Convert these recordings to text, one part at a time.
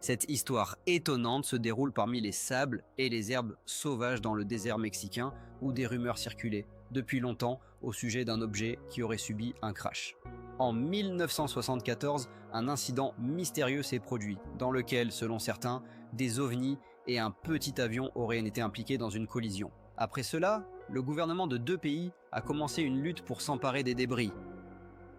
Cette histoire étonnante se déroule parmi les sables et les herbes sauvages dans le désert mexicain où des rumeurs circulaient depuis longtemps au sujet d'un objet qui aurait subi un crash. En 1974, un incident mystérieux s'est produit, dans lequel, selon certains, des ovnis et un petit avion auraient été impliqués dans une collision. Après cela, le gouvernement de deux pays a commencé une lutte pour s'emparer des débris.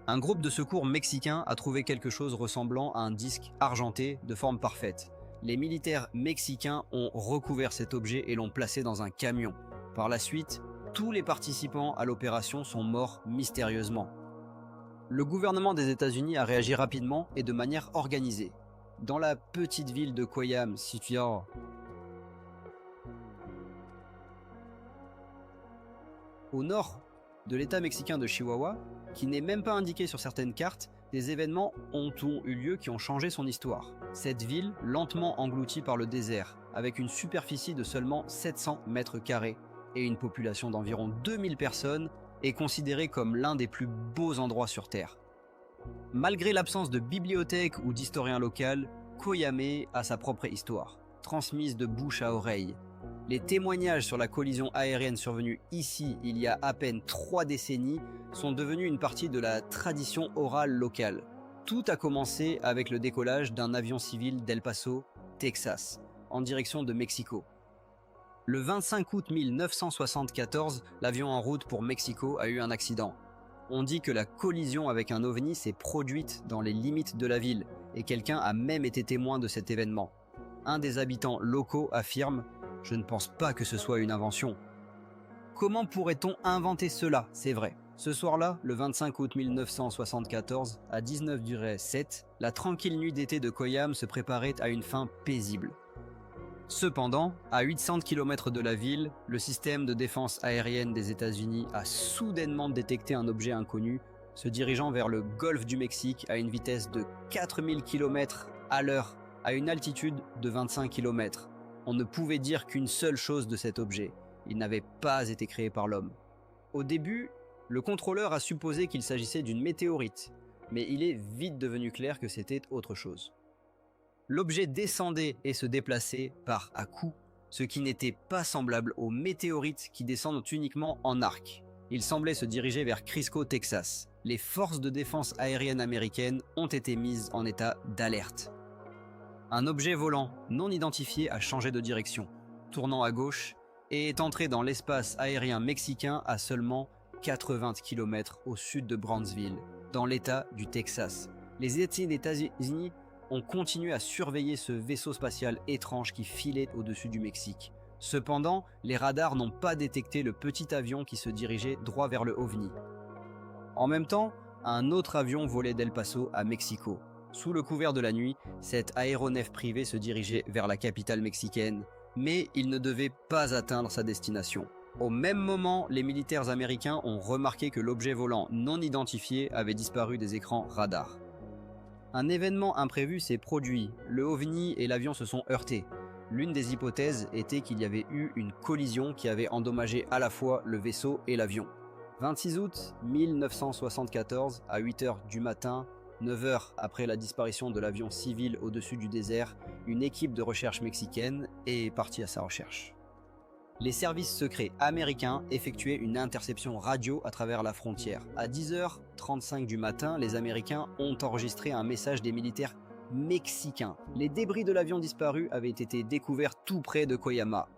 Un groupe de secours mexicain a trouvé quelque chose ressemblant à un disque argenté de forme parfaite. Les militaires mexicains ont recouvert cet objet et l'ont placé dans un camion. Par la suite, tous les participants à l'opération sont morts mystérieusement. Le gouvernement des États-Unis a réagi rapidement et de manière organisée. Dans la petite ville de Coyam, située au nord de l'État mexicain de Chihuahua, qui n'est même pas indiqué sur certaines cartes, des événements ont eu lieu qui ont changé son histoire. Cette ville, lentement engloutie par le désert, avec une superficie de seulement 700 mètres carrés et une population d'environ 2000 personnes, est considérée comme l'un des plus beaux endroits sur Terre. Malgré l'absence de bibliothèque ou d'historien local, Coyame a sa propre histoire, transmise de bouche à oreille. Les témoignages sur la collision aérienne survenue ici il y a à peine 3 décennies sont devenus une partie de la tradition orale locale. Tout a commencé avec le décollage d'un avion civil d'El Paso, Texas, en direction de Mexico. Le 25 août 1974, l'avion en route pour Mexico a eu un accident. On dit que la collision avec un ovni s'est produite dans les limites de la ville et quelqu'un a même été témoin de cet événement. Un des habitants locaux affirme « Je ne pense pas que ce soit une invention ». Comment pourrait-on inventer cela? C'est vrai. Ce soir-là, le 25 août 1974, à 19h07, la tranquille nuit d'été de Coyam se préparait à une fin paisible. Cependant, à 800 km de la ville, le système de défense aérienne des États-Unis a soudainement détecté un objet inconnu se dirigeant vers le golfe du Mexique à une vitesse de 4000 km à l'heure, à une altitude de 25 km. On ne pouvait dire qu'une seule chose de cet objet, il n'avait pas été créé par l'homme. Au début, le contrôleur a supposé qu'il s'agissait d'une météorite, mais il est vite devenu clair que c'était autre chose. L'objet descendait et se déplaçait par à-coups, ce qui n'était pas semblable aux météorites qui descendent uniquement en arc. Il semblait se diriger vers Crisco, Texas. Les forces de défense aérienne américaines ont été mises en état d'alerte. Un objet volant non identifié a changé de direction, tournant à gauche, et est entré dans l'espace aérien mexicain à seulement 80 km au sud de Brownsville, dans l'État du Texas. Les États-Unis ont continué à surveiller ce vaisseau spatial étrange qui filait au-dessus du Mexique. Cependant, les radars n'ont pas détecté le petit avion qui se dirigeait droit vers le OVNI. En même temps, un autre avion volait d'El Paso à Mexico. Sous le couvert de la nuit, cet aéronef privé se dirigeait vers la capitale mexicaine, mais il ne devait pas atteindre sa destination. Au même moment, les militaires américains ont remarqué que l'objet volant non identifié avait disparu des écrans radars. Un événement imprévu s'est produit, le OVNI et l'avion se sont heurtés. L'une des hypothèses était qu'il y avait eu une collision qui avait endommagé à la fois le vaisseau et l'avion. 26 août 1974, à 8h du matin, 9h après la disparition de l'avion civil au-dessus du désert, une équipe de recherche mexicaine est partie à sa recherche. Les services secrets américains effectuaient une interception radio à travers la frontière. À 10h35 du matin, les Américains ont enregistré un message des militaires mexicains. Les débris de l'avion disparu avaient été découverts tout près de Coyama.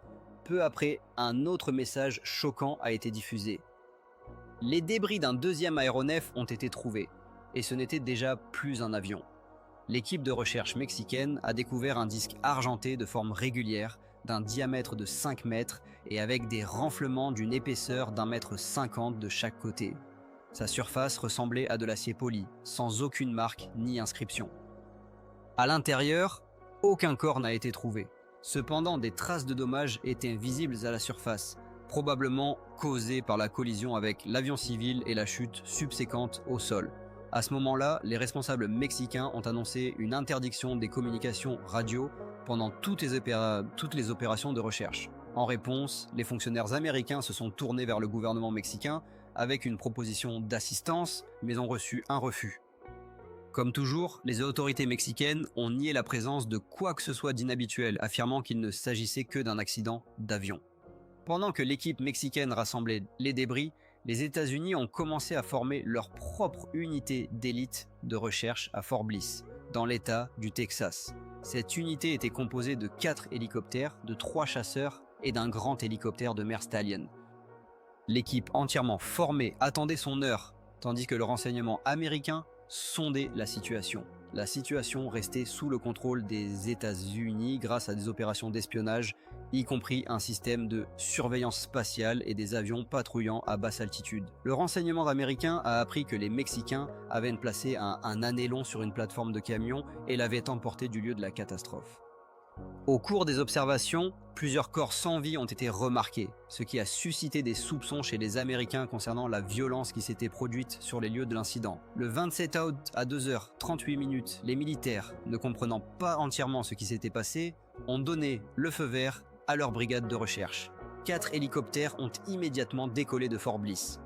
Peu après, un autre message choquant a été diffusé. Les débris d'un deuxième aéronef ont été trouvés, et ce n'était déjà plus un avion. L'équipe de recherche mexicaine a découvert un disque argenté de forme régulière, d'un diamètre de 5 mètres et avec des renflements d'une épaisseur d'1,50 m de chaque côté. Sa surface ressemblait à de l'acier poli, sans aucune marque ni inscription. À l'intérieur, aucun corps n'a été trouvé. Cependant, des traces de dommages étaient visibles à la surface, probablement causées par la collision avec l'avion civil et la chute subséquente au sol. À ce moment-là, les responsables mexicains ont annoncé une interdiction des communications radio pendant toutes les opérations de recherche. En réponse, les fonctionnaires américains se sont tournés vers le gouvernement mexicain avec une proposition d'assistance, mais ont reçu un refus. Comme toujours, les autorités mexicaines ont nié la présence de quoi que ce soit d'inhabituel, affirmant qu'il ne s'agissait que d'un accident d'avion. Pendant que l'équipe mexicaine rassemblait les débris, les États-Unis ont commencé à former leur propre unité d'élite de recherche à Fort Bliss, dans l'État du Texas. Cette unité était composée de 4 hélicoptères, de 3 chasseurs et d'un grand hélicoptère de mer Stallion. L'équipe entièrement formée attendait son heure, tandis que le renseignement américain sondait la situation. La situation restait sous le contrôle des États-Unis grâce à des opérations d'espionnage, y compris un système de surveillance spatiale et des avions patrouillant à basse altitude. Le renseignement américain a appris que les Mexicains avaient placé un annelon sur une plateforme de camion et l'avaient emporté du lieu de la catastrophe. Au cours des observations, plusieurs corps sans vie ont été remarqués, ce qui a suscité des soupçons chez les Américains concernant la violence qui s'était produite sur les lieux de l'incident. Le 27 août à 2h38, les militaires, ne comprenant pas entièrement ce qui s'était passé, ont donné le feu vert à leur brigade de recherche. 4 hélicoptères ont immédiatement décollé de Fort Bliss.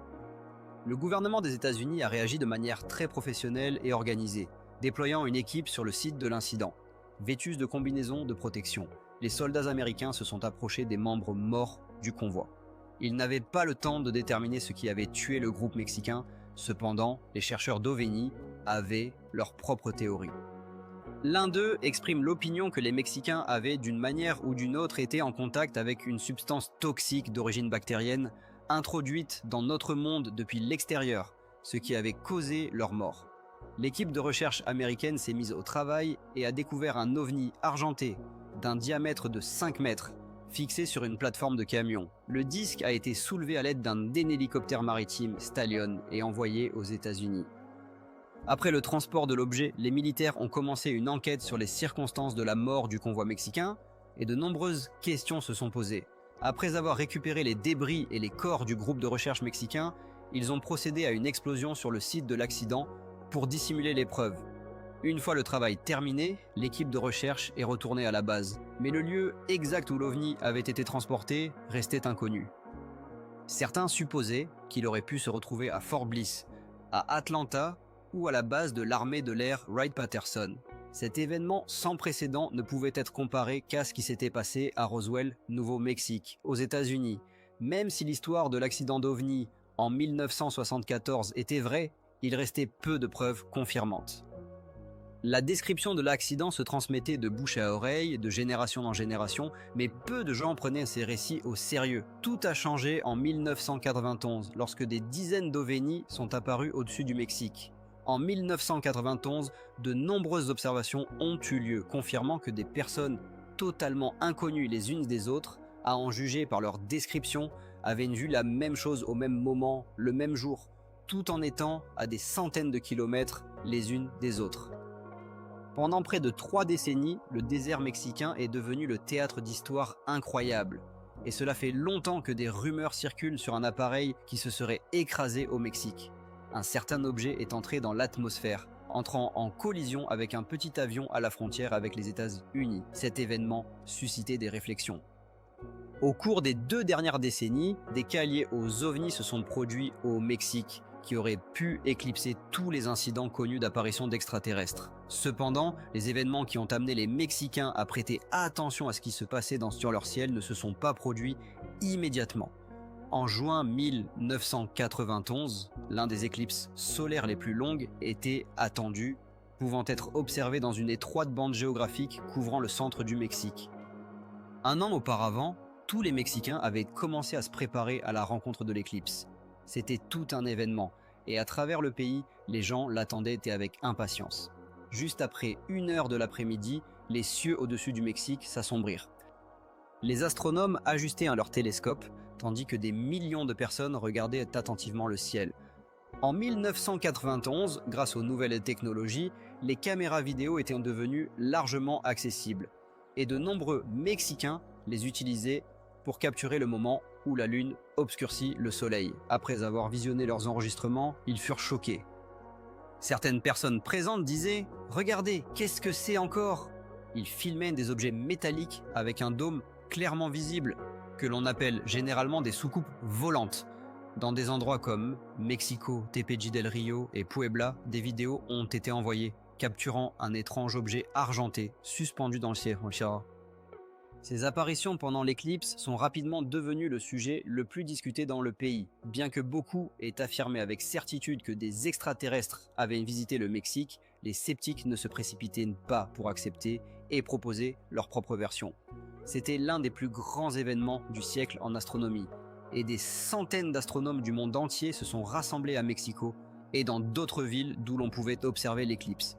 Le gouvernement des États-Unis a réagi de manière très professionnelle et organisée, déployant une équipe sur le site de l'incident. Vêtus de combinaisons de protection, les soldats américains se sont approchés des membres morts du convoi. Ils n'avaient pas le temps de déterminer ce qui avait tué le groupe mexicain, cependant, les chercheurs d'OVNI avaient leur propre théorie. L'un d'eux exprime l'opinion que les Mexicains avaient d'une manière ou d'une autre été en contact avec une substance toxique d'origine bactérienne introduite dans notre monde depuis l'extérieur, ce qui avait causé leur mort. L'équipe de recherche américaine s'est mise au travail et a découvert un ovni argenté d'un diamètre de 5 mètres, fixé sur une plateforme de camion. Le disque a été soulevé à l'aide d'un hélicoptère maritime Stallion et envoyé aux États-Unis. Après le transport de l'objet, les militaires ont commencé une enquête sur les circonstances de la mort du convoi mexicain et de nombreuses questions se sont posées. Après avoir récupéré les débris et les corps du groupe de recherche mexicain, ils ont procédé à une explosion sur le site de l'accident pour dissimuler les preuves. Une fois le travail terminé, l'équipe de recherche est retournée à la base, mais le lieu exact où l'OVNI avait été transporté restait inconnu. Certains supposaient qu'il aurait pu se retrouver à Fort Bliss, à Atlanta ou à la base de l'armée de l'air Wright-Patterson. Cet événement sans précédent ne pouvait être comparé qu'à ce qui s'était passé à Roswell, Nouveau-Mexique, aux États-Unis. Même si l'histoire de l'accident d'OVNI en 1974 était vraie, il restait peu de preuves confirmantes. La description de l'accident se transmettait de bouche à oreille, de génération en génération, mais peu de gens prenaient ces récits au sérieux. Tout a changé en 1991, lorsque des dizaines d'OVNI sont apparus au-dessus du Mexique. En 1991, de nombreuses observations ont eu lieu, confirmant que des personnes totalement inconnues les unes des autres, à en juger par leur description, avaient vu la même chose au même moment, le même jour, tout en étant à des centaines de kilomètres les unes des autres. Pendant près de 3 décennies, le désert mexicain est devenu le théâtre d'histoires incroyables. Et cela fait longtemps que des rumeurs circulent sur un appareil qui se serait écrasé au Mexique. Un certain objet est entré dans l'atmosphère, entrant en collision avec un petit avion à la frontière avec les États-Unis. Cet événement suscitait des réflexions. Au cours des 2 dernières décennies, des cas liés aux ovnis se sont produits au Mexique, qui auraient pu éclipser tous les incidents connus d'apparition d'extraterrestres. Cependant, les événements qui ont amené les Mexicains à prêter attention à ce qui se passait sur leur ciel ne se sont pas produits immédiatement. En juin 1991, l'un des éclipses solaires les plus longues était attendu, pouvant être observé dans une étroite bande géographique couvrant le centre du Mexique. Un an auparavant, tous les Mexicains avaient commencé à se préparer à la rencontre de l'éclipse. C'était tout un événement, et à travers le pays, les gens l'attendaient avec impatience. Juste après 1 heure de l'après-midi, les cieux au-dessus du Mexique s'assombrirent. Les astronomes ajustaient leur télescope, tandis que des millions de personnes regardaient attentivement le ciel. En 1991, grâce aux nouvelles technologies, les caméras vidéo étaient devenues largement accessibles, et de nombreux Mexicains les utilisaient pour capturer le moment où la Lune obscurcit le Soleil. Après avoir visionné leurs enregistrements, ils furent choqués. Certaines personnes présentes disaient « Regardez, qu'est-ce que c'est encore ?» Ils filmaient des objets métalliques avec un dôme clairement visible, que l'on appelle généralement des soucoupes volantes. Dans des endroits comme Mexico, Tepeji del Rio et Puebla, des vidéos ont été envoyées, capturant un étrange objet argenté suspendu dans le ciel. Ces apparitions pendant l'éclipse sont rapidement devenues le sujet le plus discuté dans le pays, bien que beaucoup aient affirmé avec certitude que des extraterrestres avaient visité le Mexique. Les sceptiques ne se précipitaient pas pour accepter et proposer leur propre version. C'était l'un des plus grands événements du siècle en astronomie, et des centaines d'astronomes du monde entier se sont rassemblés à Mexico et dans d'autres villes d'où l'on pouvait observer l'éclipse.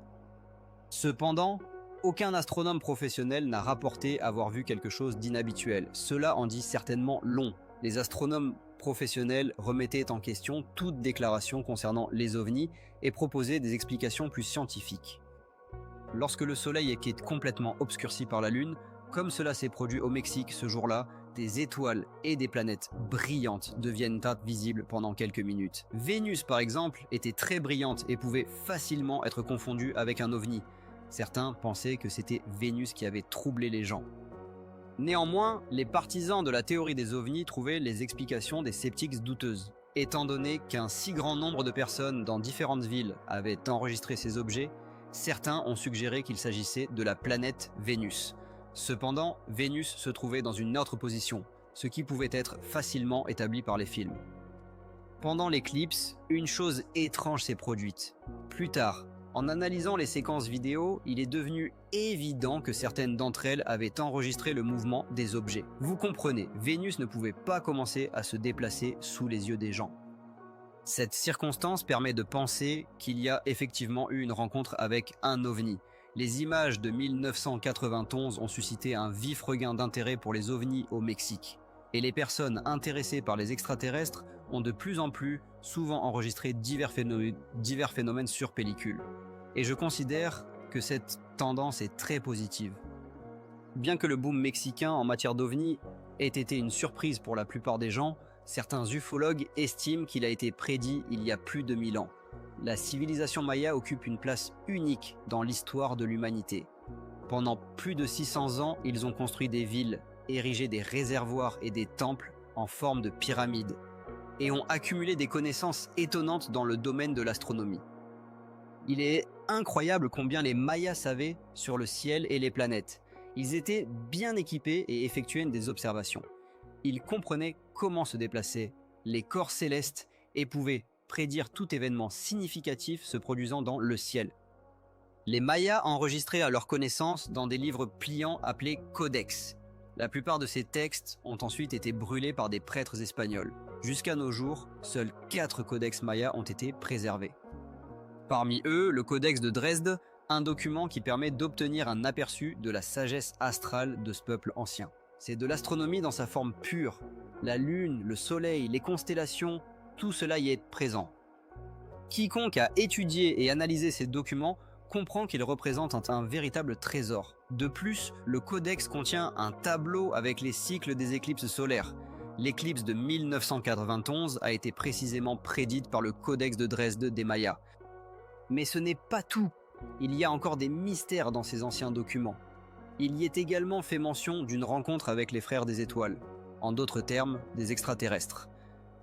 Cependant, aucun astronome professionnel n'a rapporté avoir vu quelque chose d'inhabituel. Cela en dit certainement long. Les astronomes professionnels remettaient en question toute déclaration concernant les ovnis et proposaient des explications plus scientifiques. Lorsque le soleil était complètement obscurci par la lune, comme cela s'est produit au Mexique ce jour-là, des étoiles et des planètes brillantes deviennent visibles pendant quelques minutes. Vénus par exemple était très brillante et pouvait facilement être confondue avec un ovni. Certains pensaient que c'était Vénus qui avait troublé les gens. Néanmoins, les partisans de la théorie des ovnis trouvaient les explications des sceptiques douteuses. Étant donné qu'un si grand nombre de personnes dans différentes villes avaient enregistré ces objets, certains ont suggéré qu'il s'agissait de la planète Vénus. Cependant, Vénus se trouvait dans une autre position, ce qui pouvait être facilement établi par les films. Pendant l'éclipse, une chose étrange s'est produite. Plus tard, en analysant les séquences vidéo, il est devenu évident que certaines d'entre elles avaient enregistré le mouvement des objets. Vous comprenez, Vénus ne pouvait pas commencer à se déplacer sous les yeux des gens. Cette circonstance permet de penser qu'il y a effectivement eu une rencontre avec un ovni. Les images de 1991 ont suscité un vif regain d'intérêt pour les ovnis au Mexique. Et les personnes intéressées par les extraterrestres ont de plus en plus souvent enregistré divers phénomènes sur pellicule. Et je considère que cette tendance est très positive. Bien que le boom mexicain en matière d'ovnis ait été une surprise pour la plupart des gens, certains ufologues estiment qu'il a été prédit il y a plus de 1000 ans. La civilisation maya occupe une place unique dans l'histoire de l'humanité. Pendant plus de 600 ans, ils ont construit des villes, érigé des réservoirs et des temples en forme de pyramides, et ont accumulé des connaissances étonnantes dans le domaine de l'astronomie. Il est incroyable combien les Mayas savaient sur le ciel et les planètes. Ils étaient bien équipés et effectuaient des observations. Ils comprenaient comment se déplaçaient les corps célestes et pouvaient prédire tout événement significatif se produisant dans le ciel. Les Mayas enregistraient à leur connaissance dans des livres pliants appelés codex. La plupart de ces textes ont ensuite été brûlés par des prêtres espagnols. Jusqu'à nos jours, seuls 4 codex mayas ont été préservés. Parmi eux, le codex de Dresde, un document qui permet d'obtenir un aperçu de la sagesse astrale de ce peuple ancien. C'est de l'astronomie dans sa forme pure. La lune, le soleil, les constellations, tout cela y est présent. Quiconque a étudié et analysé ces documents comprend qu'ils représentent un véritable trésor. De plus, le codex contient un tableau avec les cycles des éclipses solaires. L'éclipse de 1991 a été précisément prédite par le codex de Dresde des Mayas. Mais ce n'est pas tout. Il y a encore des mystères dans ces anciens documents. Il y est également fait mention d'une rencontre avec les frères des étoiles, en d'autres termes, des extraterrestres.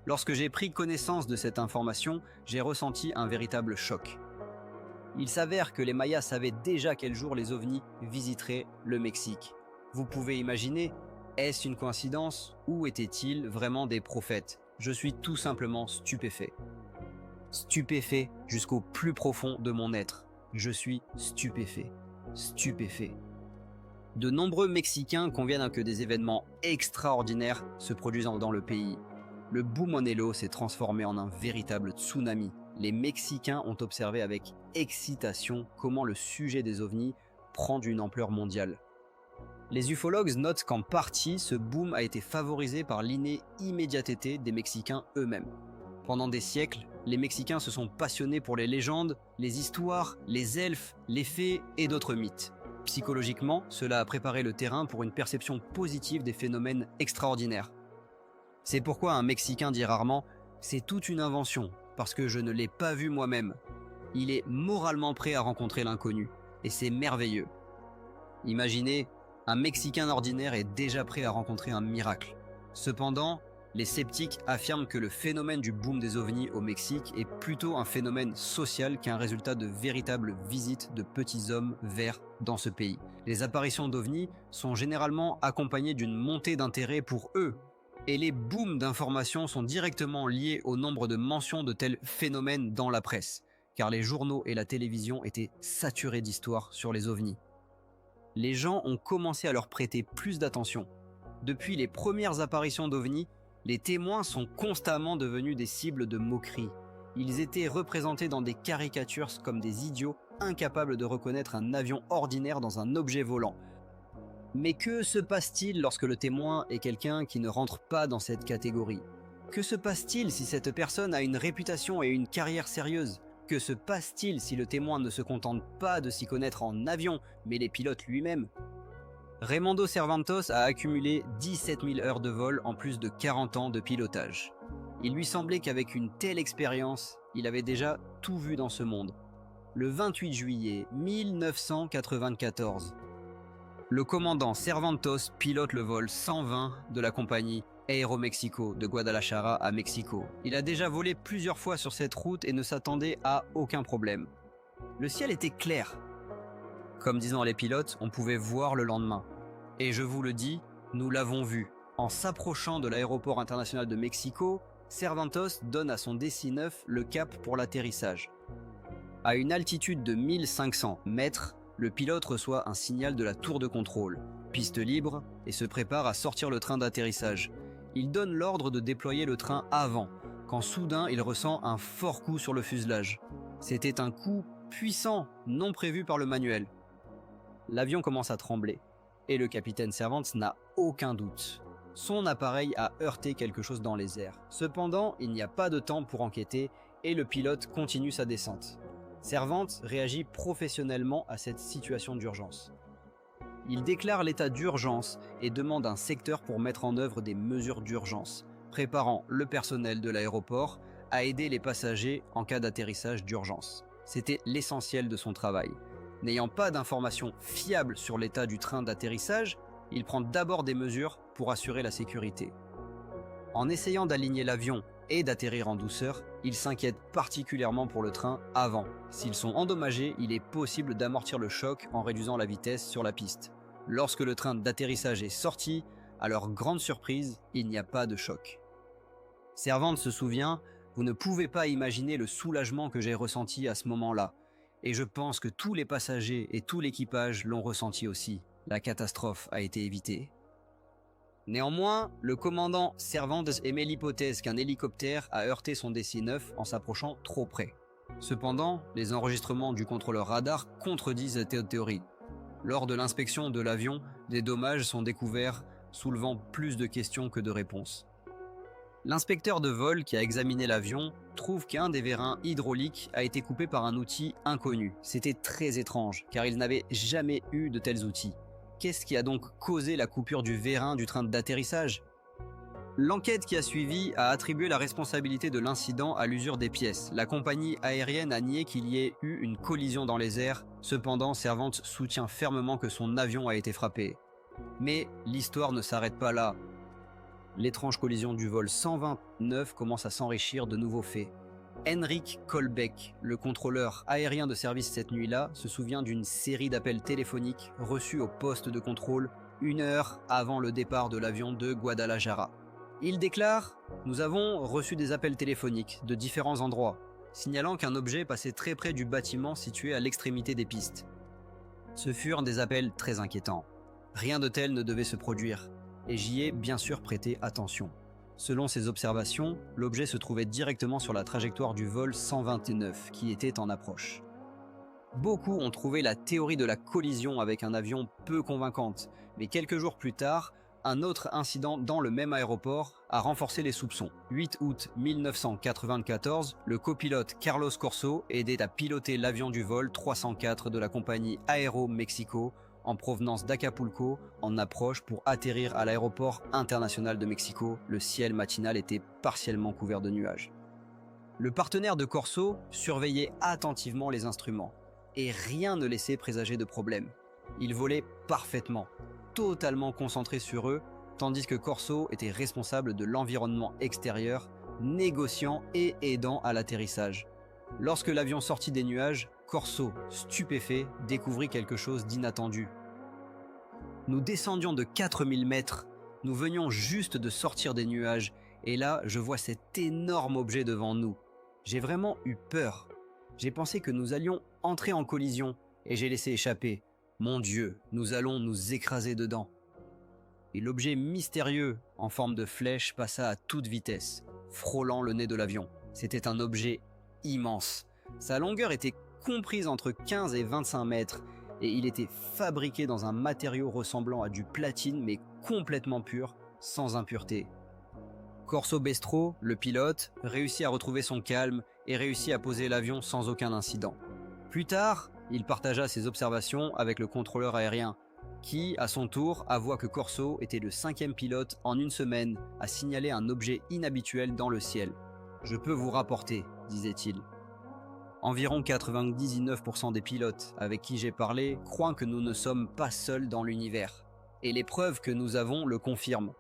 Lorsque j'ai pris connaissance de cette information, j'ai ressenti un véritable choc. Il s'avère que les Mayas savaient déjà quel jour les ovnis visiteraient le Mexique. Vous pouvez imaginer, est-ce une coïncidence ou étaient-ils vraiment des prophètes? Je suis tout simplement stupéfait. Stupéfait jusqu'au plus profond de mon être. Je suis stupéfait. Stupéfait. De nombreux Mexicains conviennent que des événements extraordinaires se produisent dans le pays. Le boom Monelo s'est transformé en un véritable tsunami. Les Mexicains ont observé avec excitation comment le sujet des ovnis prend une ampleur mondiale. Les ufologues notent qu'en partie, ce boom a été favorisé par l'innée immédiateté des Mexicains eux-mêmes. Pendant des siècles, les Mexicains se sont passionnés pour les légendes, les histoires, les elfes, les fées et d'autres mythes. Psychologiquement, cela a préparé le terrain pour une perception positive des phénomènes extraordinaires. C'est pourquoi un Mexicain dit rarement « c'est toute une invention », parce que je ne l'ai pas vu moi-même. Il est moralement prêt à rencontrer l'inconnu, et c'est merveilleux. Imaginez, un Mexicain ordinaire est déjà prêt à rencontrer un miracle. Cependant, Les sceptiques affirment que le phénomène du boom des ovnis au Mexique est plutôt un phénomène social qu'un résultat de véritables visites de petits hommes verts dans ce pays. Les apparitions d'ovnis sont généralement accompagnées d'une montée d'intérêt pour eux, et les booms d'informations sont directement liés au nombre de mentions de tels phénomènes dans la presse, car les journaux et la télévision étaient saturés d'histoires sur les ovnis. Les gens ont commencé à leur prêter plus d'attention. Depuis les premières apparitions d'ovnis, les témoins sont constamment devenus des cibles de moqueries. Ils étaient représentés dans des caricatures comme des idiots incapables de reconnaître un avion ordinaire dans un objet volant. Mais que se passe-t-il lorsque le témoin est quelqu'un qui ne rentre pas dans cette catégorie? Que se passe-t-il si cette personne a une réputation et une carrière sérieuse? Que se passe-t-il si le témoin ne se contente pas de s'y connaître en avion, mais les pilote lui-même? Raimundo Cervantos a accumulé 17 000 heures de vol en plus de 40 ans de pilotage. Il lui semblait qu'avec une telle expérience, il avait déjà tout vu dans ce monde. Le 28 juillet 1994, le commandant Cervantos pilote le vol 120 de la compagnie Aeroméxico de Guadalajara à Mexico. Il a déjà volé plusieurs fois sur cette route et ne s'attendait à aucun problème. Le ciel était clair. Comme disant les pilotes, on pouvait voir le lendemain. Et je vous le dis, nous l'avons vu. En s'approchant de l'aéroport international de Mexico, Cervantos donne à son DC-9 le cap pour l'atterrissage. À une altitude de 1500 mètres, le pilote reçoit un signal de la tour de contrôle, piste libre, et se prépare à sortir le train d'atterrissage. Il donne l'ordre de déployer le train avant, quand soudain il ressent un fort coup sur le fuselage. C'était un coup puissant, non prévu par le manuel. L'avion commence à trembler, et le capitaine Cervantes n'a aucun doute. Son appareil a heurté quelque chose dans les airs. Cependant, il n'y a pas de temps pour enquêter, et le pilote continue sa descente. Cervantes réagit professionnellement à cette situation d'urgence. Il déclare l'état d'urgence et demande un secteur pour mettre en œuvre des mesures d'urgence, préparant le personnel de l'aéroport à aider les passagers en cas d'atterrissage d'urgence. C'était l'essentiel de son travail. N'ayant pas d'informations fiables sur l'état du train d'atterrissage, il prend d'abord des mesures pour assurer la sécurité. En essayant d'aligner l'avion et d'atterrir en douceur, il s'inquiète particulièrement pour le train avant. S'ils sont endommagés, il est possible d'amortir le choc en réduisant la vitesse sur la piste. Lorsque le train d'atterrissage est sorti, à leur grande surprise, il n'y a pas de choc. Cervantes se souvient, vous ne pouvez pas imaginer le soulagement que j'ai ressenti à ce moment-là. Et je pense que tous les passagers et tout l'équipage l'ont ressenti aussi. La catastrophe a été évitée. Néanmoins, le commandant Cervantes émet l'hypothèse qu'un hélicoptère a heurté son DC-9 en s'approchant trop près. Cependant, les enregistrements du contrôleur radar contredisent cette théorie. Lors de l'inspection de l'avion, des dommages sont découverts, soulevant plus de questions que de réponses. L'inspecteur de vol qui a examiné l'avion trouve qu'un des vérins hydrauliques a été coupé par un outil inconnu. C'était très étrange, car il n'avait jamais eu de tels outils. Qu'est-ce qui a donc causé la coupure du vérin du train d'atterrissage? L'enquête qui a suivi a attribué la responsabilité de l'incident à l'usure des pièces. La compagnie aérienne a nié qu'il y ait eu une collision dans les airs. Cependant, Cervantes soutient fermement que son avion a été frappé. Mais l'histoire ne s'arrête pas là. L'étrange collision du vol 129 commence à s'enrichir de nouveaux faits. Henrik Kolbeck, le contrôleur aérien de service cette nuit-là, se souvient d'une série d'appels téléphoniques reçus au poste de contrôle 1 heure avant le départ de l'avion de Guadalajara. Il déclare « Nous avons reçu des appels téléphoniques de différents endroits, signalant qu'un objet passait très près du bâtiment situé à l'extrémité des pistes. Ce furent des appels très inquiétants. Rien de tel ne devait se produire. Et j'y ai bien sûr prêté attention. Selon ses observations, l'objet se trouvait directement sur la trajectoire du vol 129 qui était en approche. Beaucoup ont trouvé la théorie de la collision avec un avion peu convaincante, mais quelques jours plus tard, un autre incident dans le même aéroport a renforcé les soupçons. 8 août 1994, le copilote Carlos Corso aidait à piloter l'avion du vol 304 de la compagnie Aeroméxico en provenance d'Acapulco, en approche pour atterrir à l'aéroport international de Mexico. Le ciel matinal était partiellement couvert de nuages. Le partenaire de Corso surveillait attentivement les instruments, et rien ne laissait présager de problème. Il volait parfaitement, totalement concentré sur eux, tandis que Corso était responsable de l'environnement extérieur, négociant et aidant à l'atterrissage. Lorsque l'avion sortit des nuages, Corso, stupéfait, découvrit quelque chose d'inattendu. Nous descendions de 4000 mètres, nous venions juste de sortir des nuages, et là, je vois cet énorme objet devant nous. J'ai vraiment eu peur. J'ai pensé que nous allions entrer en collision, et j'ai laissé échapper. Mon Dieu, nous allons nous écraser dedans. Et l'objet mystérieux, en forme de flèche, passa à toute vitesse, frôlant le nez de l'avion. C'était un objet immense. Sa longueur était comprise entre 15 et 25 mètres, et il était fabriqué dans un matériau ressemblant à du platine, mais complètement pur, sans impureté. Corso Bestro, le pilote, réussit à retrouver son calme et réussit à poser l'avion sans aucun incident. Plus tard, il partagea ses observations avec le contrôleur aérien, qui, à son tour, avoua que Corso était le 5e pilote en une semaine à signaler un objet inhabituel dans le ciel. « Je peux vous rapporter », disait-il. Environ 99% des pilotes avec qui j'ai parlé croient que nous ne sommes pas seuls dans l'univers. Et les preuves que nous avons le confirment.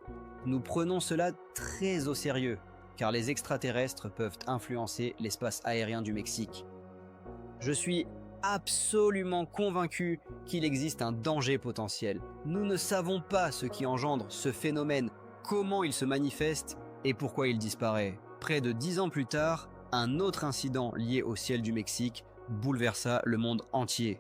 Nous prenons cela très au sérieux, car les extraterrestres peuvent influencer l'espace aérien du Mexique. Je suis absolument convaincu qu'il existe un danger potentiel. Nous ne savons pas ce qui engendre ce phénomène, comment il se manifeste et pourquoi il disparaît. Près de 10 ans plus tard, un autre incident lié au ciel du Mexique bouleversa le monde entier.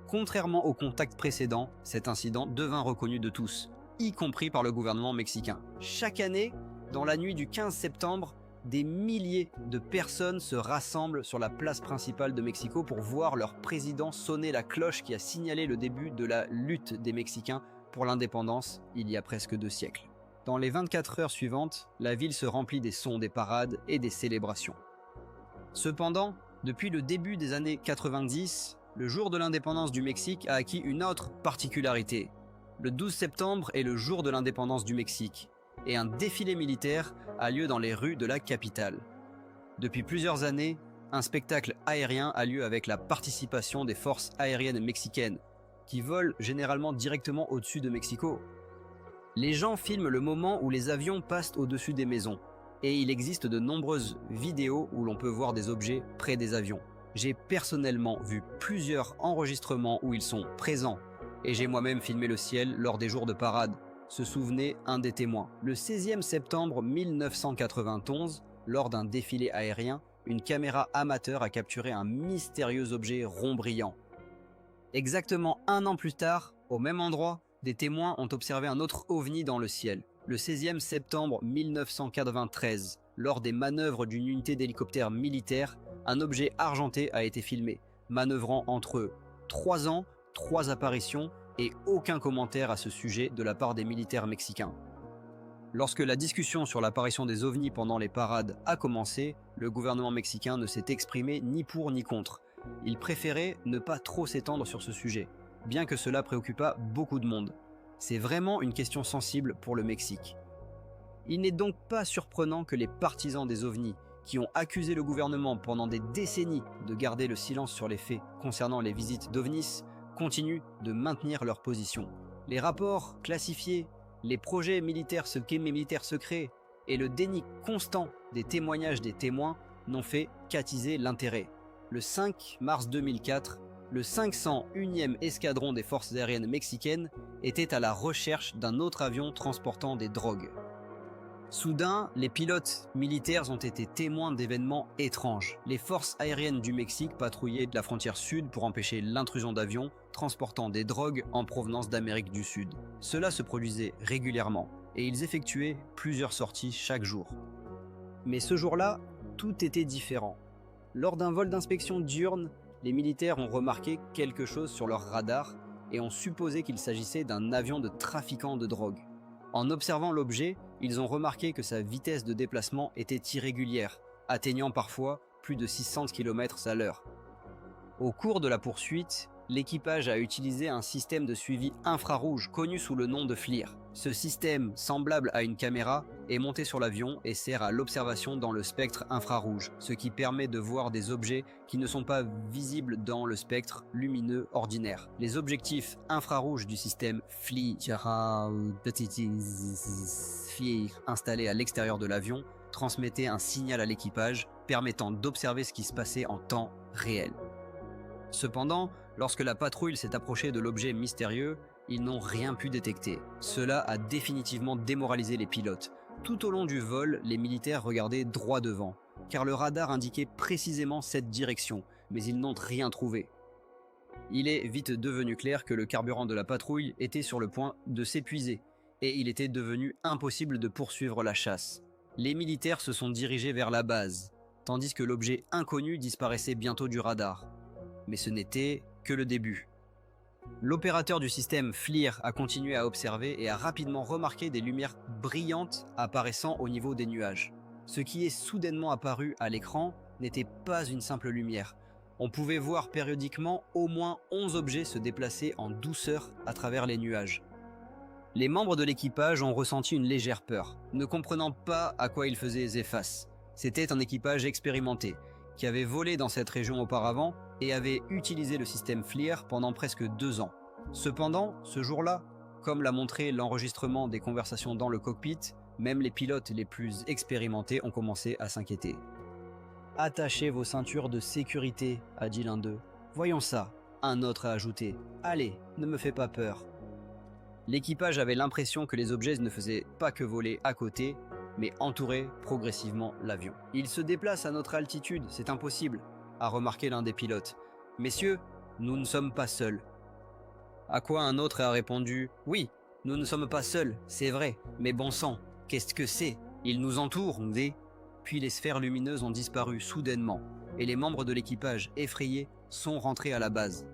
Contrairement au contact précédent, cet incident devint reconnu de tous, y compris par le gouvernement mexicain. Chaque année, dans la nuit du 15 septembre, des milliers de personnes se rassemblent sur la place principale de Mexico pour voir leur président sonner la cloche qui a signalé le début de la lutte des Mexicains pour l'indépendance il y a presque 2 siècles. Dans les 24 heures suivantes, la ville se remplit des sons des parades et des célébrations. Cependant, depuis le début des années 90, le jour de l'indépendance du Mexique a acquis une autre particularité. Le 12 septembre est le jour de l'indépendance du Mexique, et un défilé militaire a lieu dans les rues de la capitale. Depuis plusieurs années, un spectacle aérien a lieu avec la participation des forces aériennes mexicaines, qui volent généralement directement au-dessus de Mexico. Les gens filment le moment où les avions passent au-dessus des maisons, et il existe de nombreuses vidéos où l'on peut voir des objets près des avions. J'ai personnellement vu plusieurs enregistrements où ils sont présents, et j'ai moi-même filmé le ciel lors des jours de parade, se souvenait un des témoins. Le 16e septembre 1991, lors d'un défilé aérien, une caméra amateur a capturé un mystérieux objet rond brillant. Exactement 1 an plus tard, au même endroit, des témoins ont observé un autre ovni dans le ciel. Le 16e septembre 1993, lors des manœuvres d'une unité d'hélicoptère militaire, un objet argenté a été filmé, manœuvrant entre 3 ans, 3 apparitions et aucun commentaire à ce sujet de la part des militaires mexicains. Lorsque la discussion sur l'apparition des ovnis pendant les parades a commencé, le gouvernement mexicain ne s'est exprimé ni pour ni contre. Il préférait ne pas trop s'étendre sur ce sujet, bien que cela préoccupât beaucoup de monde. C'est vraiment une question sensible pour le Mexique. Il n'est donc pas surprenant que les partisans des ovnis, qui ont accusé le gouvernement pendant des décennies de garder le silence sur les faits concernant les visites d'ovnis, continuent de maintenir leur position. Les rapports classifiés, les projets militaires secrets et le déni constant des témoignages des témoins n'ont fait qu'attiser l'intérêt. Le 5 mars 2004, le 501e escadron des forces aériennes mexicaines était à la recherche d'un autre avion transportant des drogues. Soudain, les pilotes militaires ont été témoins d'événements étranges. Les forces aériennes du Mexique patrouillaient de la frontière sud pour empêcher l'intrusion d'avions transportant des drogues en provenance d'Amérique du Sud. Cela se produisait régulièrement et ils effectuaient plusieurs sorties chaque jour. Mais ce jour-là, tout était différent. Lors d'un vol d'inspection diurne, les militaires ont remarqué quelque chose sur leur radar et ont supposé qu'il s'agissait d'un avion de trafiquants de drogue. En observant l'objet, ils ont remarqué que sa vitesse de déplacement était irrégulière, atteignant parfois plus de 600 km/h. Au cours de la poursuite, l'équipage a utilisé un système de suivi infrarouge connu sous le nom de FLIR. Ce système, semblable à une caméra, est monté sur l'avion et sert à l'observation dans le spectre infrarouge, ce qui permet de voir des objets qui ne sont pas visibles dans le spectre lumineux ordinaire. Les objectifs infrarouges du système FLIR installé à l'extérieur de l'avion transmettaient un signal à l'équipage permettant d'observer ce qui se passait en temps réel. Cependant, lorsque la patrouille s'est approchée de l'objet mystérieux, ils n'ont rien pu détecter. Cela a définitivement démoralisé les pilotes. Tout au long du vol, les militaires regardaient droit devant, car le radar indiquait précisément cette direction, mais ils n'ont rien trouvé. Il est vite devenu clair que le carburant de la patrouille était sur le point de s'épuiser, et il était devenu impossible de poursuivre la chasse. Les militaires se sont dirigés vers la base, tandis que l'objet inconnu disparaissait bientôt du radar. Mais ce n'était que le début. L'opérateur du système FLIR a continué à observer et a rapidement remarqué des lumières brillantes apparaissant au niveau des nuages. Ce qui est soudainement apparu à l'écran n'était pas une simple lumière. On pouvait voir périodiquement au moins 11 objets se déplacer en douceur à travers les nuages. Les membres de l'équipage ont ressenti une légère peur, ne comprenant pas à quoi ils faisaient face. C'était un équipage expérimenté, qui avait volé dans cette région auparavant et avait utilisé le système FLIR pendant presque 2 ans. Cependant, ce jour-là, comme l'a montré l'enregistrement des conversations dans le cockpit, même les pilotes les plus expérimentés ont commencé à s'inquiéter. « Attachez vos ceintures de sécurité », a dit l'un d'eux. « Voyons ça », un autre a ajouté. « Allez, ne me fais pas peur ». L'équipage avait l'impression que les objets ne faisaient pas que voler à côté, mais entouraient progressivement l'avion. « Il se déplace à notre altitude, c'est impossible », a remarqué l'un des pilotes. « Messieurs, nous ne sommes pas seuls. » À quoi un autre a répondu « Oui, nous ne sommes pas seuls, c'est vrai, mais bon sang, qu'est-ce que c'est? Ils nous entourent, nous. » Puis les sphères lumineuses ont disparu soudainement, et les membres de l'équipage, effrayés, sont rentrés à la base.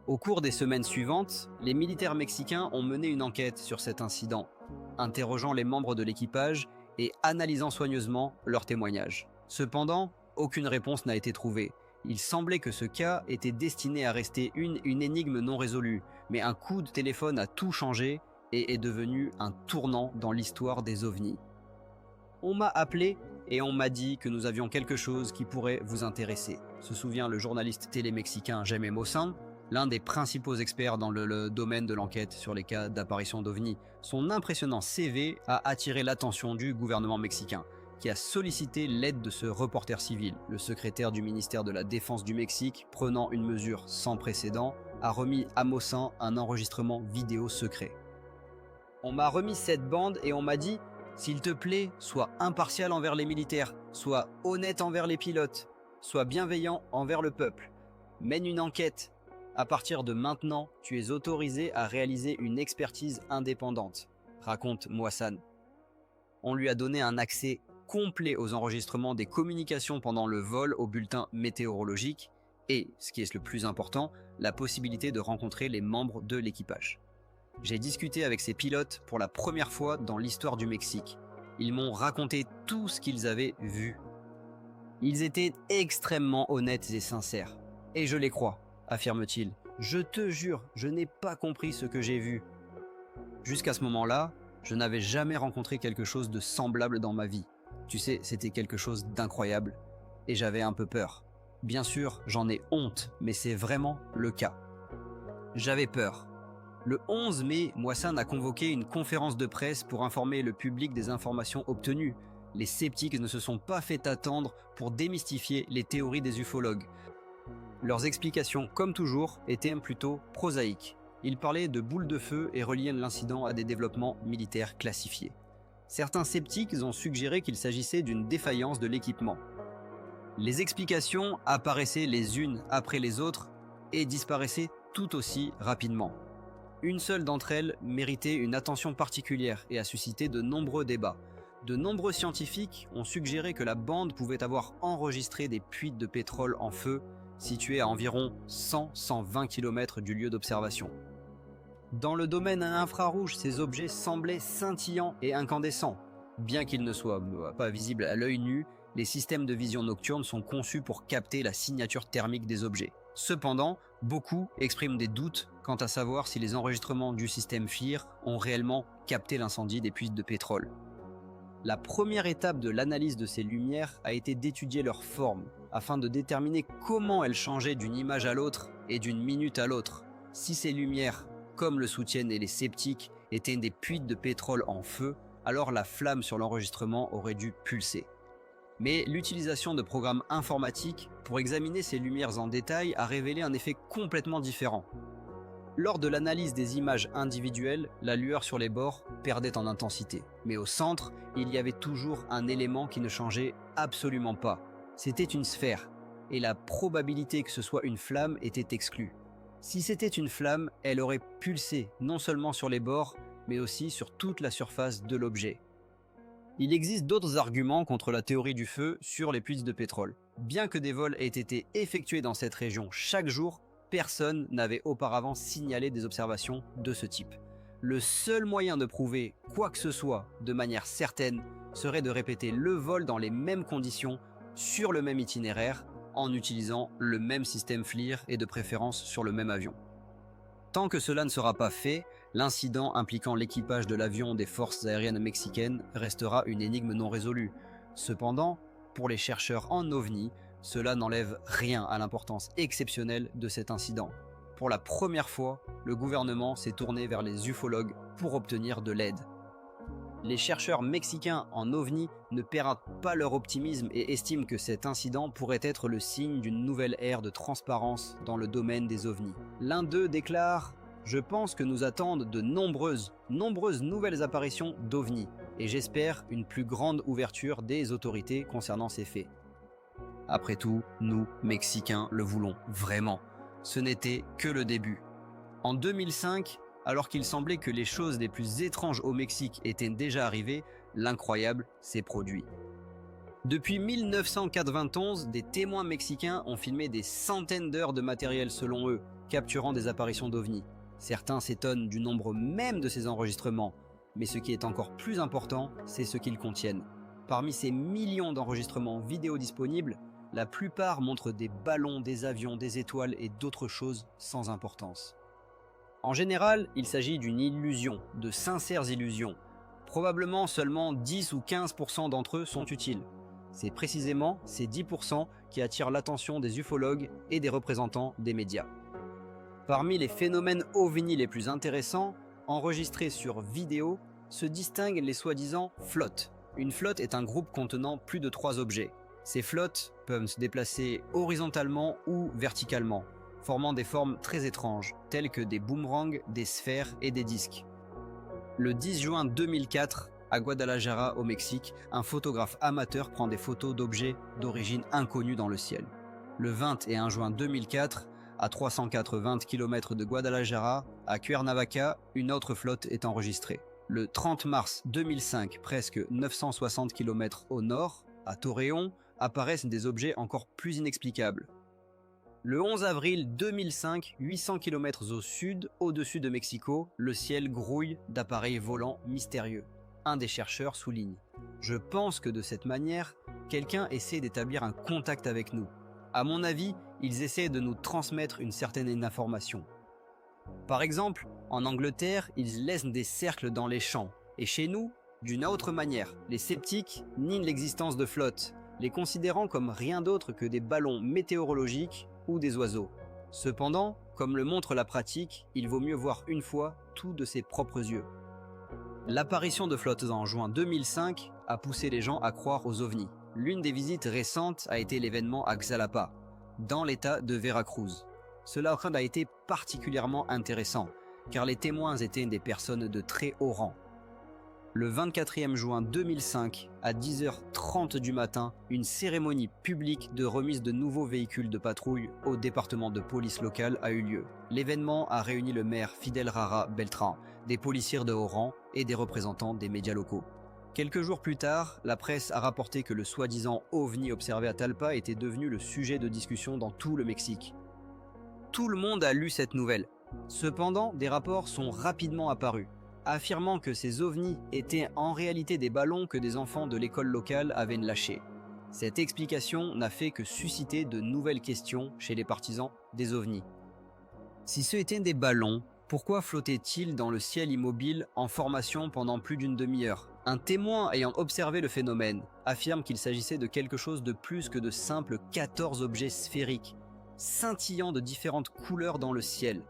Au cours des semaines suivantes, les militaires mexicains ont mené une enquête sur cet incident, interrogeant les membres de l'équipage et analysant soigneusement leurs témoignages. Cependant, aucune réponse n'a été trouvée. Il semblait que ce cas était destiné à rester une énigme non résolue, mais un coup de téléphone a tout changé et est devenu un tournant dans l'histoire des ovnis. On m'a appelé et on m'a dit que nous avions quelque chose qui pourrait vous intéresser, se souvient le journaliste télé-mexicain Jaime Maussan, l'un des principaux experts dans le domaine de l'enquête sur les cas d'apparition d'ovnis. Son impressionnant CV a attiré l'attention du gouvernement mexicain, qui a sollicité l'aide de ce reporter civil. Le secrétaire du ministère de la Défense du Mexique, prenant une mesure sans précédent, a remis à Maussan un enregistrement vidéo secret. On m'a remis cette bande et on m'a dit « S'il te plaît, sois impartial envers les militaires, sois honnête envers les pilotes, sois bienveillant envers le peuple. Mène une enquête. À partir de maintenant, tu es autorisé à réaliser une expertise indépendante », raconte Maussan. On lui a donné un accès complet aux enregistrements des communications pendant le vol au bulletin météorologique et, ce qui est le plus important, la possibilité de rencontrer les membres de l'équipage. J'ai discuté avec ces pilotes pour la première fois dans l'histoire du Mexique. Ils m'ont raconté tout ce qu'ils avaient vu. Ils étaient extrêmement honnêtes et sincères. Et je les crois, affirme-t-il. Je te jure, je n'ai pas compris ce que j'ai vu. Jusqu'à ce moment-là, je n'avais jamais rencontré quelque chose de semblable dans ma vie. Tu sais, c'était quelque chose d'incroyable. Et j'avais un peu peur. Bien sûr, j'en ai honte, mais c'est vraiment le cas. J'avais peur. Le 11 mai, Maussan a convoqué une conférence de presse pour informer le public des informations obtenues. Les sceptiques ne se sont pas fait attendre pour démystifier les théories des ufologues. Leurs explications, comme toujours, étaient plutôt prosaïques. Ils parlaient de boules de feu et reliaient l'incident à des développements militaires classifiés. Certains sceptiques ont suggéré qu'il s'agissait d'une défaillance de l'équipement. Les explications apparaissaient les unes après les autres et disparaissaient tout aussi rapidement. Une seule d'entre elles méritait une attention particulière et a suscité de nombreux débats. De nombreux scientifiques ont suggéré que la bande pouvait avoir enregistré des puits de pétrole en feu situés à environ 100-120 km du lieu d'observation. Dans le domaine infrarouge, ces objets semblaient scintillants et incandescents. Bien qu'ils ne soient pas visibles à l'œil nu, les systèmes de vision nocturne sont conçus pour capter la signature thermique des objets. Cependant, beaucoup expriment des doutes quant à savoir si les enregistrements du système FLIR ont réellement capté l'incendie des puits de pétrole. La première étape de l'analyse de ces lumières a été d'étudier leur forme, afin de déterminer comment elles changeaient d'une image à l'autre et d'une minute à l'autre. Si ces lumières, comme le soutiennent les sceptiques, étaient des puits de pétrole en feu, alors la flamme sur l'enregistrement aurait dû pulser. Mais l'utilisation de programmes informatiques pour examiner ces lumières en détail a révélé un effet complètement différent. Lors de l'analyse des images individuelles, la lueur sur les bords perdait en intensité. Mais au centre, il y avait toujours un élément qui ne changeait absolument pas. C'était une sphère, et la probabilité que ce soit une flamme était exclue. Si c'était une flamme, elle aurait pulsé non seulement sur les bords, mais aussi sur toute la surface de l'objet. Il existe d'autres arguments contre la théorie du feu sur les puits de pétrole. Bien que des vols aient été effectués dans cette région chaque jour, personne n'avait auparavant signalé des observations de ce type. Le seul moyen de prouver quoi que ce soit de manière certaine serait de répéter le vol dans les mêmes conditions, sur le même itinéraire, en utilisant le même système FLIR et de préférence sur le même avion. Tant que cela ne sera pas fait, l'incident impliquant l'équipage de l'avion des forces aériennes mexicaines restera une énigme non résolue. Cependant, pour les chercheurs en OVNI, cela n'enlève rien à l'importance exceptionnelle de cet incident. Pour la première fois, le gouvernement s'est tourné vers les ufologues pour obtenir de l'aide. Les chercheurs mexicains en OVNI ne perdent pas leur optimisme et estiment que cet incident pourrait être le signe d'une nouvelle ère de transparence dans le domaine des OVNI. L'un d'eux déclare « Je pense que nous attendent de nombreuses nouvelles apparitions d'OVNI et j'espère une plus grande ouverture des autorités concernant ces faits. » Après tout, nous, Mexicains, le voulons vraiment. Ce n'était que le début. En 2005, alors qu'il semblait que les choses les plus étranges au Mexique étaient déjà arrivées, l'incroyable s'est produit. Depuis 1991, des témoins mexicains ont filmé des centaines d'heures de matériel selon eux, capturant des apparitions d'OVNI. Certains s'étonnent du nombre même de ces enregistrements, mais ce qui est encore plus important, c'est ce qu'ils contiennent. Parmi ces millions d'enregistrements vidéo disponibles, la plupart montrent des ballons, des avions, des étoiles et d'autres choses sans importance. En général, il s'agit d'une illusion, de sincères illusions. Probablement seulement 10 ou 15% d'entre eux sont utiles. C'est précisément ces 10% qui attirent l'attention des ufologues et des représentants des médias. Parmi les phénomènes OVNI les plus intéressants, enregistrés sur vidéo, se distinguent les soi-disant flottes. Une flotte est un groupe contenant plus de 3 objets. Ces flottes peuvent se déplacer horizontalement ou verticalement, formant des formes très étranges, telles que des boomerangs, des sphères et des disques. Le 10 juin 2004, à Guadalajara, au Mexique, un photographe amateur prend des photos d'objets d'origine inconnue dans le ciel. Le 21 juin 2004, à 380 km de Guadalajara, à Cuernavaca, une autre flotte est enregistrée. Le 30 mars 2005, presque 960 km au nord, à Torreón, apparaissent des objets encore plus inexplicables. Le 11 avril 2005, 800 km au sud, au-dessus de Mexico, le ciel grouille d'appareils volants mystérieux. Un des chercheurs souligne « Je pense que de cette manière, quelqu'un essaie d'établir un contact avec nous. À mon avis, ils essaient de nous transmettre une certaine information. » Par exemple, en Angleterre, ils laissent des cercles dans les champs. Et chez nous, d'une autre manière, les sceptiques nient l'existence de flottes, les considérant comme rien d'autre que des ballons météorologiques ou des oiseaux. Cependant, comme le montre la pratique, il vaut mieux voir une fois tout de ses propres yeux. L'apparition de flottes en juin 2005 a poussé les gens à croire aux ovnis. L'une des visites récentes a été l'événement à Xalapa, dans l'état de Veracruz. Cela a été particulièrement intéressant, car les témoins étaient des personnes de très haut rang. Le 24 juin 2005, à 10h30 du matin, une cérémonie publique de remise de nouveaux véhicules de patrouille au département de police local a eu lieu. L'événement a réuni le maire Fidel Rara Beltran, des policiers de haut rang et des représentants des médias locaux. Quelques jours plus tard, la presse a rapporté que le soi-disant OVNI observé à Talpa était devenu le sujet de discussion dans tout le Mexique. Tout le monde a lu cette nouvelle. Cependant, des rapports sont rapidement apparus, affirmant que ces ovnis étaient en réalité des ballons que des enfants de l'école locale avaient lâchés. Cette explication n'a fait que susciter de nouvelles questions chez les partisans des ovnis. Si ce étaient des ballons, pourquoi flottaient-ils dans le ciel immobile en formation pendant plus d'une demi-heure? Un témoin ayant observé le phénomène affirme qu'il s'agissait de quelque chose de plus que de simples 14 objets sphériques, scintillant de différentes couleurs dans le ciel.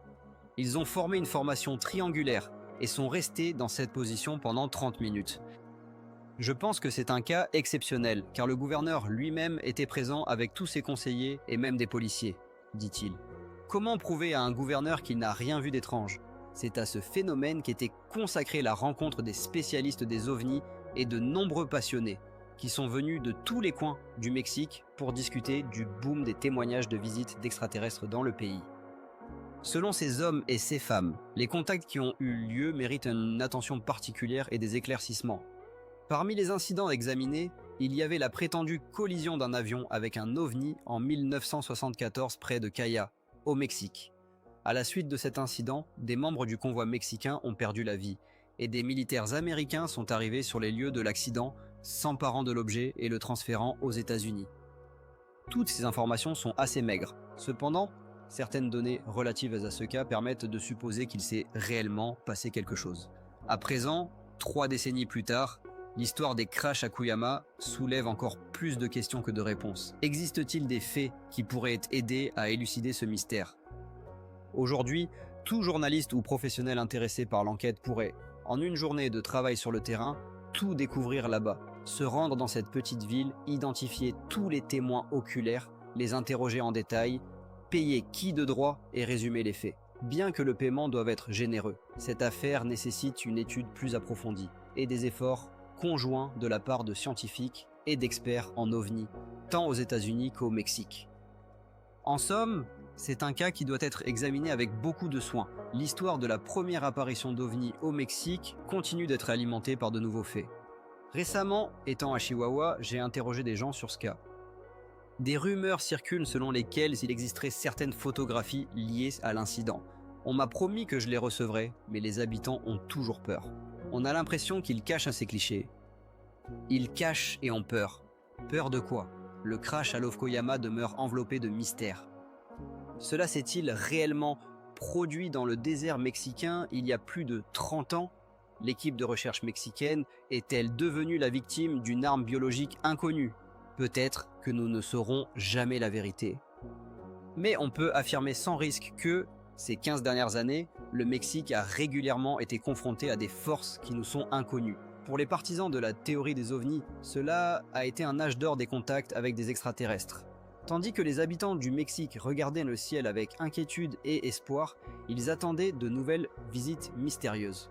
Ils ont formé une formation triangulaire et sont restés dans cette position pendant 30 minutes. Je pense que c'est un cas exceptionnel, car le gouverneur lui-même était présent avec tous ses conseillers et même des policiers, dit-il. Comment prouver à un gouverneur qu'il n'a rien vu d'étrange? C'est à ce phénomène qu'était consacrée la rencontre des spécialistes des ovnis et de nombreux passionnés, qui sont venus de tous les coins du Mexique pour discuter du boom des témoignages de visites d'extraterrestres dans le pays. Selon ces hommes et ces femmes, les contacts qui ont eu lieu méritent une attention particulière et des éclaircissements. Parmi les incidents examinés, il y avait la prétendue collision d'un avion avec un ovni en 1974 près de Caya, au Mexique. À la suite de cet incident, des membres du convoi mexicain ont perdu la vie et des militaires américains sont arrivés sur les lieux de l'accident, s'emparant de l'objet et le transférant aux États-Unis. Toutes ces informations sont assez maigres. Cependant, certaines données relatives à ce cas permettent de supposer qu'il s'est réellement passé quelque chose. À présent, 3 décennies plus tard, l'histoire des crashs à Cuyama soulève encore plus de questions que de réponses. Existe-t-il des faits qui pourraient aider à élucider ce mystère? Aujourd'hui, tout journaliste ou professionnel intéressé par l'enquête pourrait, en une journée de travail sur le terrain, tout découvrir là-bas, se rendre dans cette petite ville, identifier tous les témoins oculaires, les interroger en détail, payer qui de droit et résumer les faits. Bien que le paiement doive être généreux, cette affaire nécessite une étude plus approfondie et des efforts conjoints de la part de scientifiques et d'experts en ovnis, tant aux États-Unis qu'au Mexique. En somme, c'est un cas qui doit être examiné avec beaucoup de soin. L'histoire de la première apparition d'ovnis au Mexique continue d'être alimentée par de nouveaux faits. Récemment, étant à Chihuahua, j'ai interrogé des gens sur ce cas. Des rumeurs circulent selon lesquelles il existerait certaines photographies liées à l'incident. On m'a promis que je les recevrais, mais les habitants ont toujours peur. On a l'impression qu'ils cachent ces clichés. Ils cachent et ont peur. Peur de quoi? Le crash à Lofkoyama demeure enveloppé de mystère. Cela s'est-il réellement produit dans le désert mexicain il y a plus de 30 ans? L'équipe de recherche mexicaine est-elle devenue la victime d'une arme biologique inconnue? Peut-être que nous ne saurons jamais la vérité. Mais on peut affirmer sans risque que, ces 15 dernières années, le Mexique a régulièrement été confronté à des forces qui nous sont inconnues. Pour les partisans de la théorie des ovnis, cela a été un âge d'or des contacts avec des extraterrestres. Tandis que les habitants du Mexique regardaient le ciel avec inquiétude et espoir, ils attendaient de nouvelles visites mystérieuses.